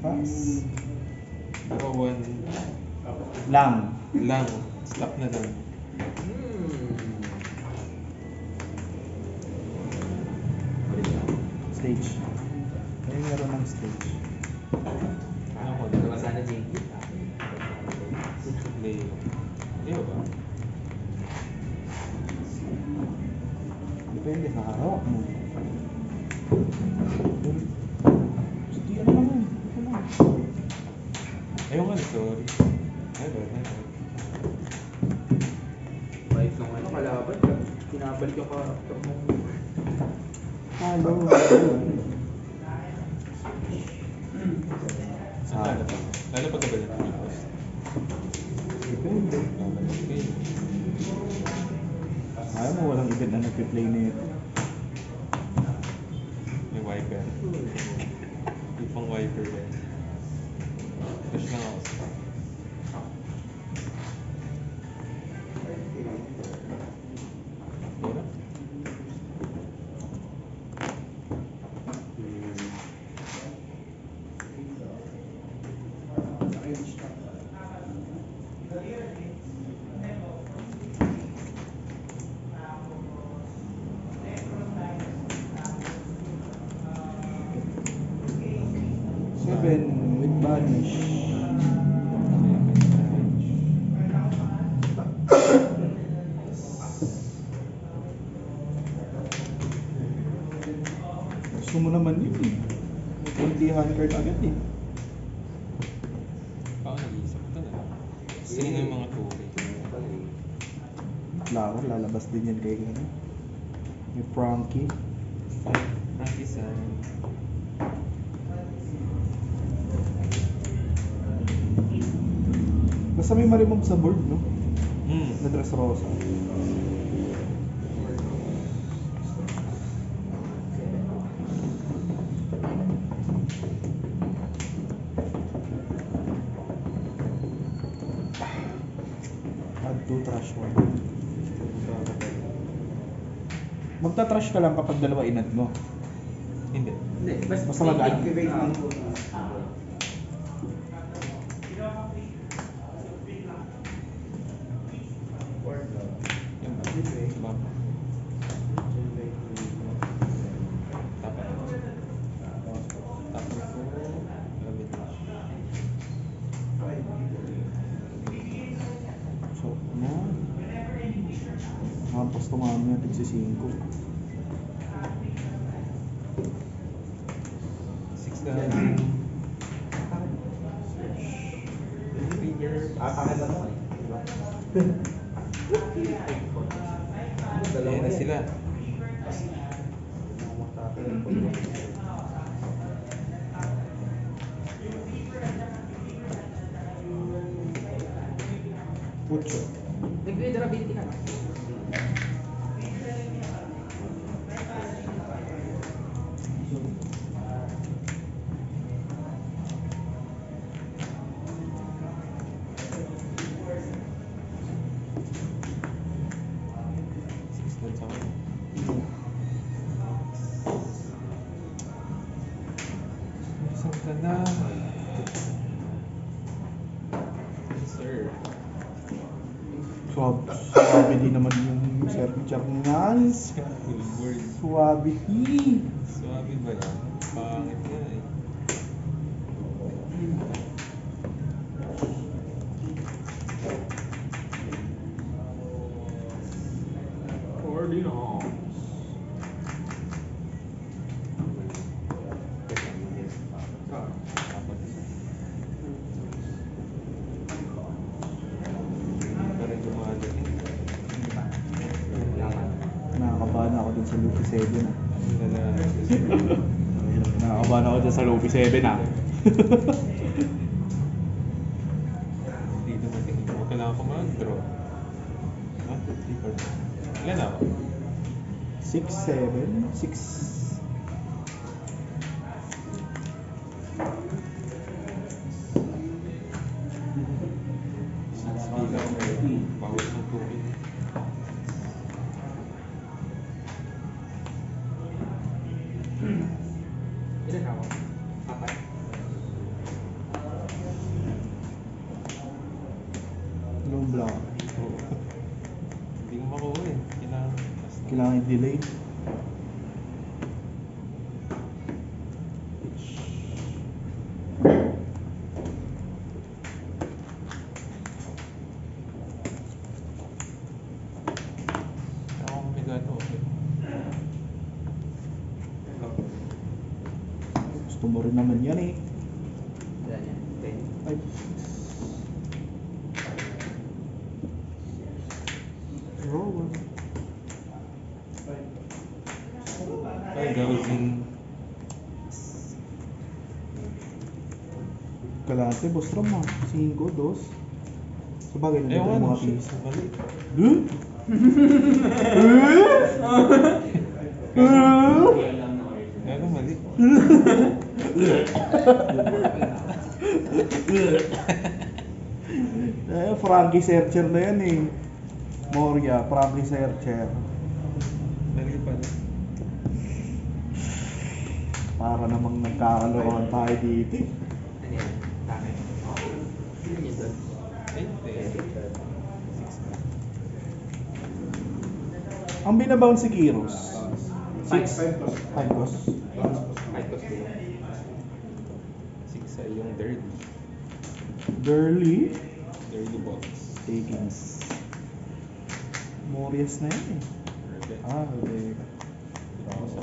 Pass. Ako 1 Lang. lang. Stop na lang. Stage. Ay, meron ng stage. Ano ko? Diba sana JP? Play. Hindi ba? Depende sa hawak mo. Sige, ano naman? Ito lang. Ayun nga, sorry. Ay, bad. Bait nung ano, kalaban. Pinabalik yung character mo. Hello. Saan lalapag? Lalapag ka ba dyan? Depende. Okay. Ayaw mo, walang event na nag-play na ito. May wiper. Ipang wiper ba? Push lang ako. Wala? Seven with banish. Gusto mo naman yun eh. Kuntihan card agad eh. Baka nag-iisip ito na. Sino yung mga turi? Klaro, lalabas din yan kay ano. May Frankie. Frankie San. Basta may marimove sa board, no? Na Hmm. Dressrosa. Add to trash one. Magta-trash ka lang kapag dalawa inad mo. Hindi. Hindi, Basta mag-activate lang. Yan ba? Bump. Tapat. Tapat ko. Grabe na. So, ano? Hampos tumami natin si 5. 6,000. Trigger. Akin na mo eh. Ayan na sila. Pucho. Nag-durability ka na. Saan ka na? Sir. Suwabe din naman yung serviture niyan. Full board. Suwabe. Swabe ba yan? Pangit nga eh. Cardinals. Parang dumadating. Nakakabahan ako dun sa Luffy 7 ah. Lala. Nakakabahan ako dun sa Luffy 7 ah. Hindi dumating. Huwag kailangan ko mag-draw. 1, 2, 3, 4. Ilan ako? 6, 7, 6. Bawal ng tubig. Ilan ako? Apat. Block. Oo. Hindi ko makuha eh. Kailangan i-delay. Ako may gano, okay. Gusto mo rin naman yan eh. Yan yan. 10. Ay. Roll. Ay, gawin. Kalate, boss ram ah. 5, 2. Sabagay na Ewan, mga shit, piso. mali. Gano, mali. Frankie Searcher na yan eh. Moria, Frankie Searcher. Mali pala. Para namang nagkakalokohan tayo dito eh. Ano yan? Takay. Sino niya doon? Ay, hindi. 6 na. Ang binabound si Kiros. 5 5 boss. 5 cost ko. 6 ay yung dirty. Girly. Dirty box. Takings. Morias na yan eh. Perfect. Okay. Draw sa.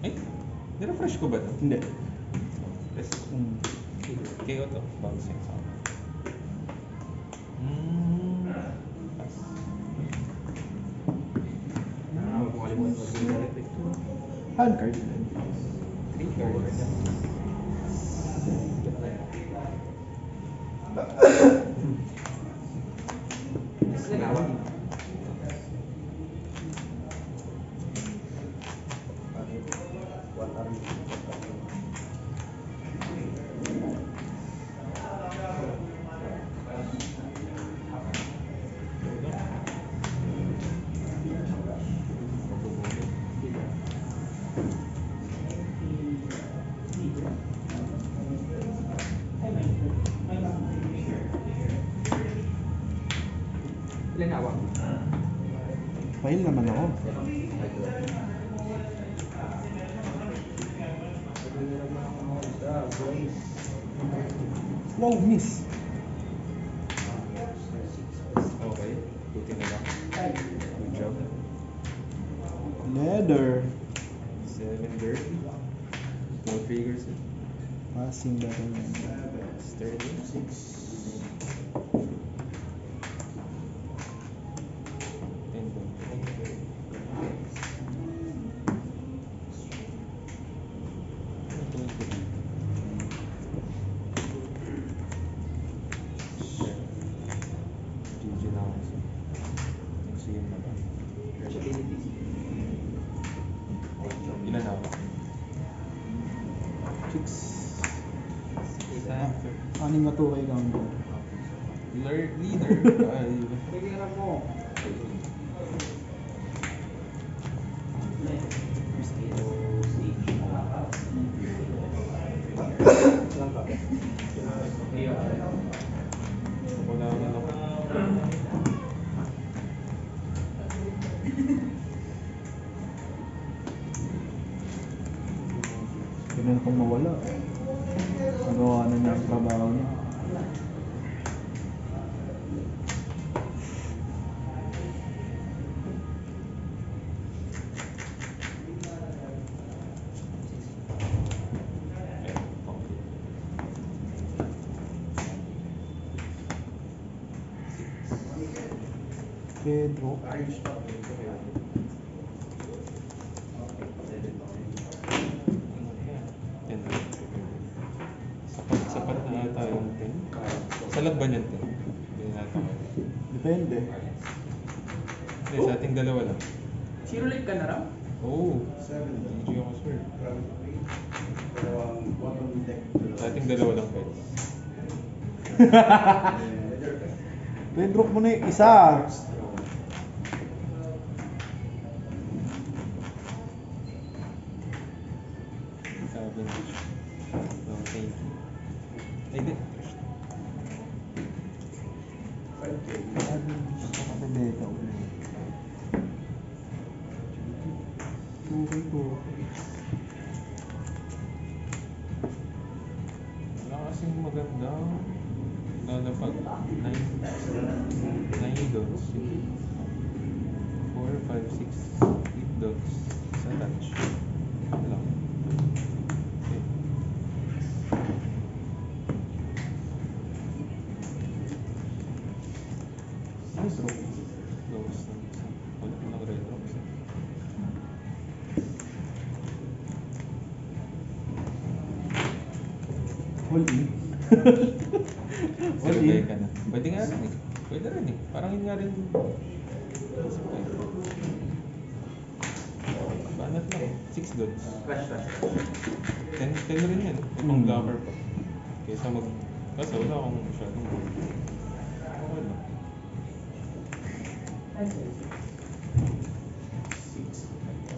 Ay, nirefresh ko ba ito? Hindi. Yes. Hmm. KO to. Bouncing sound. Pass. Huwag mo kalimutan mag-direct eh. Hand card. 3 cards. Ginawa. Ilan hawak? File naman ako. Wow, miss. Okay. Buti na lang. Good job. Leather. 7 dirty. Small figures. Passing battle. Sturdy. 10 ba? GG na ako. Next game na ba? Ilan ako? 6. Isa. Anim na to kay counter. Leader. Ay. Pagkira mo. Wala ka na. Ganun kung mawala. Nagawa na niya ang trabaho niya. Pedro. Sapat na ata yung 10. Salag ba niyan 10? Hindi natin. Depende. Hindi, sa ating dalawa lang. Zero light ka na raw? Oo. GG ako sir. Sa ating dalawa lang pwede. Pedro mo na yung isa. Gusto ka pa beta ulit. Okay po. Wala kasing magandang lalapag 9 dots. 4, 5, 6, 8 dots sa touch. Wala. Okay. Nice roll. Dots na isa. Wala lang red rocks. All in. All Silagay in. ka na. Pwede nga rin eh. Pwede rin eh. Parang yun nga rin. Banat lang. 6 dots. Crash, crash. 10 rin yan. May pang blocker pa. Kaysa mag... Kasi wala akong masyadong goal. Okay lang.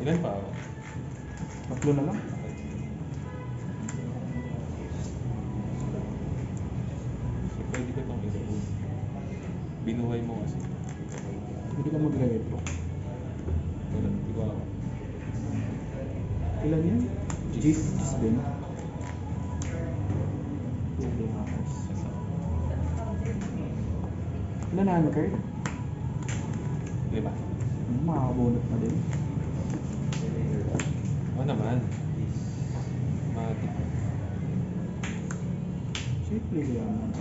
Ilan pa ako? Tatlo na lang. So pwede ko itong i-remove. Binuhay mo kasi. Pwede ka mag-retro. Wala. Di ba ako? Ilan yan? Gis din. Ilan na card? 5. Makakabunot na din. Oo naman. Matik. Simple yan.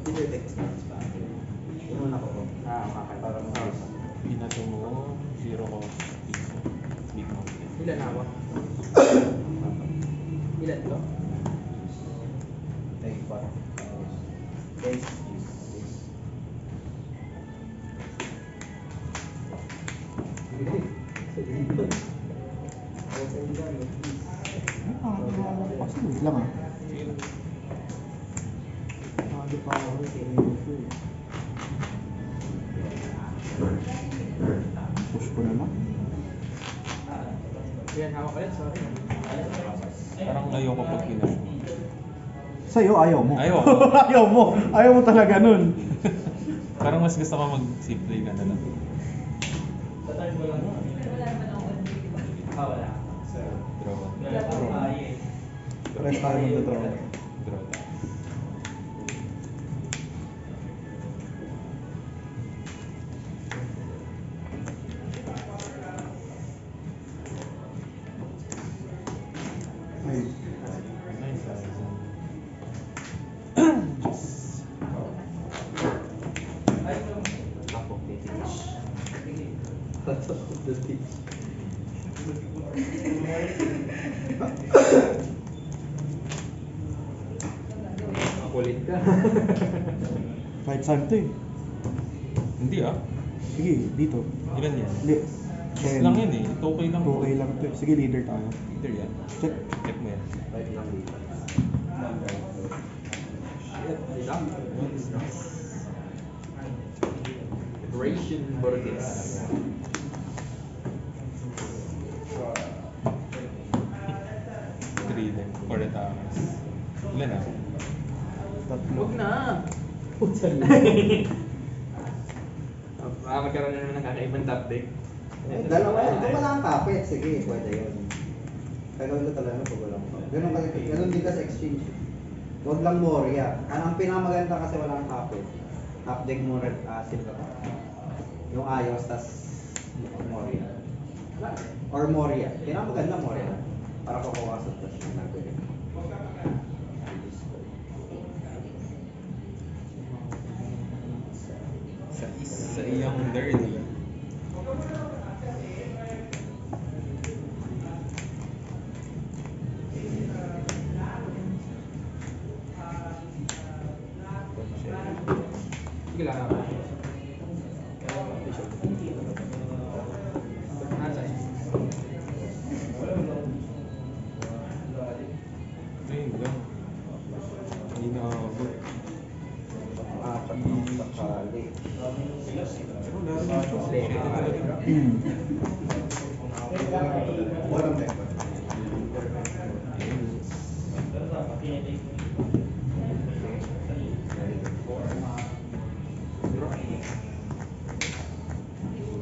Dealer deck spots pa. Inuna ko po. Okay. Para mo Binato mo 0 cost pizza. Big mountain. Ilan na ako? Ilan to? Like what? Base. Kasi wait lang ah. Sige lang. Hindi pa ako push ko naman. Ilan hawak ulit? Sorry. Parang ayoko pag pinash mo. Sa'yo, ayaw mo. Ayaw. Ayaw mo. Ayaw mo talaga nun. Parang mas gusto ko mag-safe play ka na lang. Draw one. Rest tayo magdadraw. Draw tayo. Ay, 9,000. Just Half of the pitch. Half of the pitch. Makulit ka. kahit saan to eh. Hindi ah. Sige, dito. Ilan yan? Hindi. Yes lang yan eh. 2K lang. 2K lang to eh. Sige, leader tayo. Either yan. Check. Check mo yan. Right lang dito. Shit, enough. Federation Burgess. Three then. 4 attacks. Ilan ah? Tatlo. Huwag na! Putsan na. Magkaroon na naman ng kakaibang top deck. Eh, dalawa yan. Kung wala kang kapit, sige, pwede yun. Kagawin ko talaga pag walang kapit. Ganun din kasi exchange. Huwag lang Moria. Ang pinamaganda kasi walang kapit. Update mo red acid ka pa. Yung ayos, tas Moria. Or Moria. Pinamaganda Moria. Para kukuha sa touch ng nagawin. Sa iyang dirty. Sige lang ako. Ayun lang. Hindi nakakabot. Apat ng sakali. Pero lalo na siya. Shit na talaga. Hmm. Walang deck. Ayun.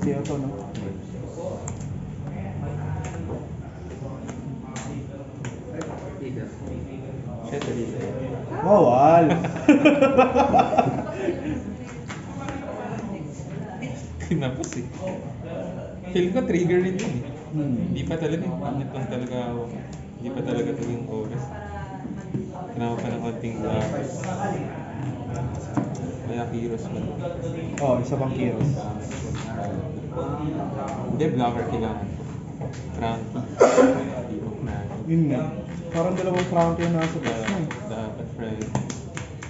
Kaya to, no? Leader. Shit, dito. Bawal! Kinapos eh. Feel ko trigger rin yun eh. Hindi Hmm. pa talaga, pangit lang talaga ako. Hindi pa talaga ito yung oras. Kailangan pa ng konting blockers. Kaya Kiros man. Oh, isa pang kiros. Hindi, blocker kailangan ko. Frankie. Hindi ko Frankie. Yun nga. Parang dalawang Frankie ang nasa box mo. Dapat Frankie.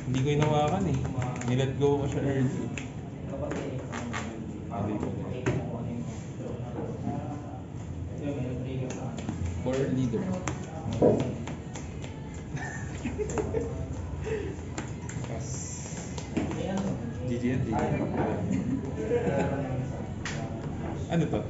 Hindi ko inawakan eh. Nilet go ko siya early. Hindi ko na. For leader. GG yan, GG. Ano to?